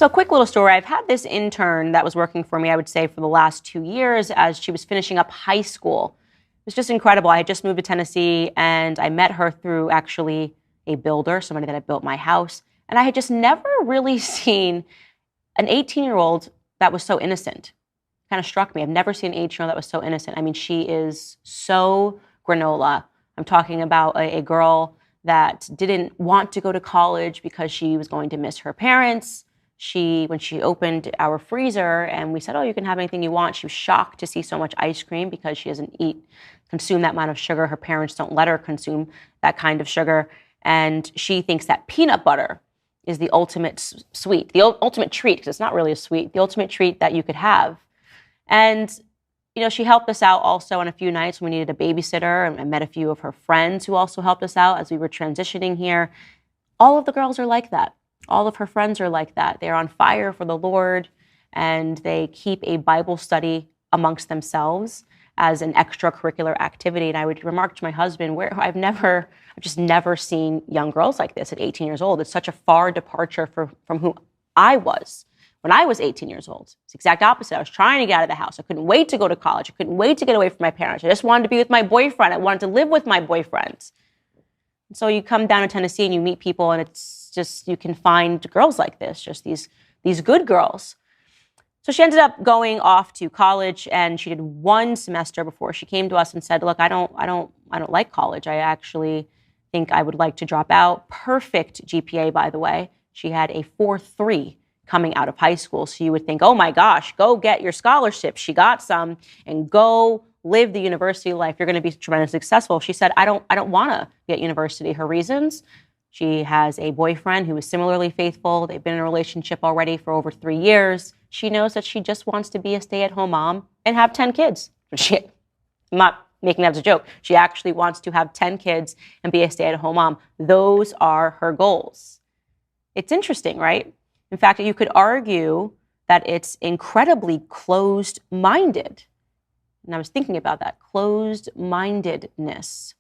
So, a quick little story. I've had this intern that was working for me, I would say, for the last 2 years as she was finishing up high school. It was just incredible. I had just moved to Tennessee and I met her through actually a builder, somebody that had built my house. And I had just never really seen an 18-year-old that was so innocent. Kind of struck me. I've never seen an 18-year-old that was so innocent. I mean, she is so granola. I'm talking about a girl that didn't want to go to college because she was going to miss her parents. When she opened our freezer and we said, oh, you can have anything you want, she was shocked to see so much ice cream because she doesn't consume that amount of sugar. Her parents don't let her consume that kind of sugar. And she thinks that peanut butter is the ultimate sweet, the ultimate treat, because it's not really a sweet, the ultimate treat that you could have. And, she helped us out also on a few nights when we needed a babysitter. And I met a few of her friends who also helped us out as we were transitioning here. All of the girls are like that. All of her friends are like that. They're on fire for the Lord, and they keep a Bible study amongst themselves as an extracurricular activity. And I would remark to my husband, I've just never seen young girls like this at 18 years old. It's such a far departure from who I was when I was 18 years old. It's the exact opposite. I was trying to get out of the house. I couldn't wait to go to college. I couldn't wait to get away from my parents. I just wanted to be with my boyfriend. I wanted to live with my boyfriend. So you come down to Tennessee and you meet people, and it's just, you can find girls like this, just these good girls. So she ended up going off to college, and she did one semester before she came to us and said, look, I don't like college. I actually think I would like to drop out. Perfect GPA, by the way. She had a 4.3 coming out of high school. So you would think, oh my gosh, go get your scholarship. She got some, and go live the university life. You're going to be tremendously successful. She said, I don't want to be at university. Her reasons: she has a boyfriend who is similarly faithful. They've been in a relationship already for over 3 years. She knows that she just wants to be a stay-at-home mom and have 10 kids. I'm not making that as a joke. She actually wants to have 10 kids and be a stay-at-home mom. Those are her goals. It's interesting, right? In fact, you could argue that it's incredibly closed-minded. And I was thinking about that, closed-mindedness.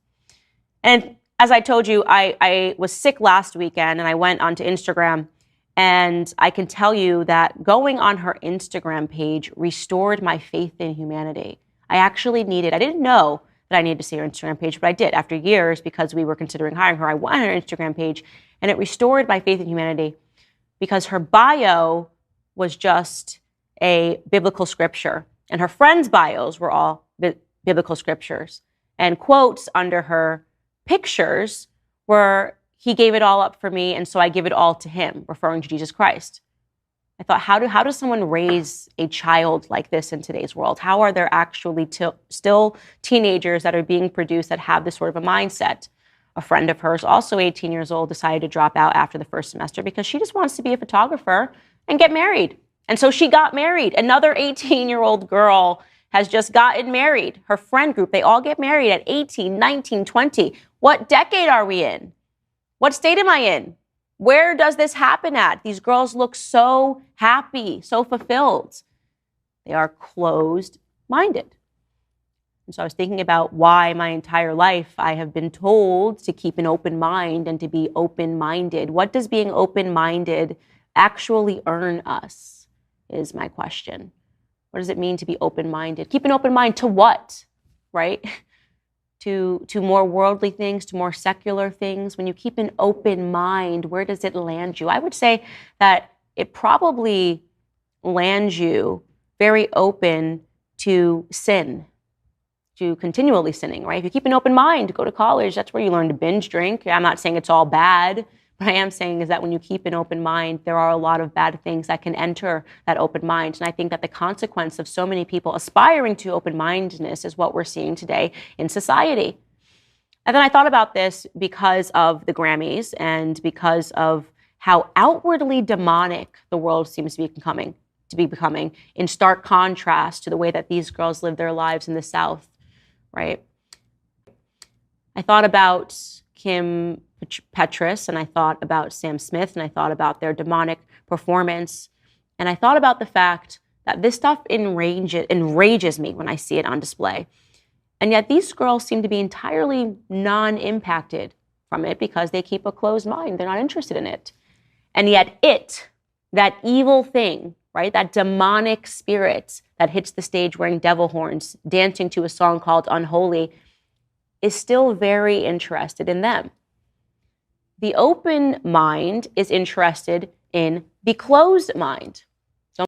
And as I told you, I was sick last weekend, and I went onto Instagram, and I can tell you that going on her Instagram page restored my faith in humanity. I didn't know that I needed to see her Instagram page, but I did after years because we were considering hiring her. I went on her Instagram page, and it restored my faith in humanity because her bio was just a biblical scripture. And her friends' bios were all biblical scriptures. And quotes under her pictures were, he gave it all up for me, and so I give it all to him, referring to Jesus Christ. I thought, how does someone raise a child like this in today's world? How are there actually still teenagers that are being produced that have this sort of a mindset? A friend of hers, also 18 years old, decided to drop out after the first semester because she just wants to be a photographer and get married. And so she got married. Another 18-year-old girl has just gotten married. Her friend group, they all get married at 18, 19, 20. What decade are we in? What state am I in? Where does this happen at? These girls look so happy, so fulfilled. They are closed-minded. And so I was thinking about why my entire life I have been told to keep an open mind and to be open-minded. What does being open-minded actually earn us? Is my question. What does it mean to be open-minded? Keep an open mind to what, right? To more worldly things, to more secular things. When you keep an open mind, where does it land you? I would say that it probably lands you very open to sin, to continually sinning, right? If you keep an open mind, go to college, that's where you learn to binge drink. I'm not saying it's all bad. What I am saying is that when you keep an open mind, there are a lot of bad things that can enter that open mind. And I think that the consequence of so many people aspiring to open-mindedness is what we're seeing today in society. And then I thought about this because of the Grammys and because of how outwardly demonic the world seems to be becoming in stark contrast to the way that these girls live their lives in the South, right? I thought about Kim Petras, and I thought about Sam Smith, and I thought about their demonic performance, and I thought about the fact that this stuff enrages me when I see it on display. And yet these girls seem to be entirely non-impacted from it because they keep a closed mind. They're not interested in it. And yet it that evil thing, right? That demonic spirit that hits the stage wearing devil horns, dancing to a song called Unholy, is still very interested in them. The open mind is interested in the closed mind. So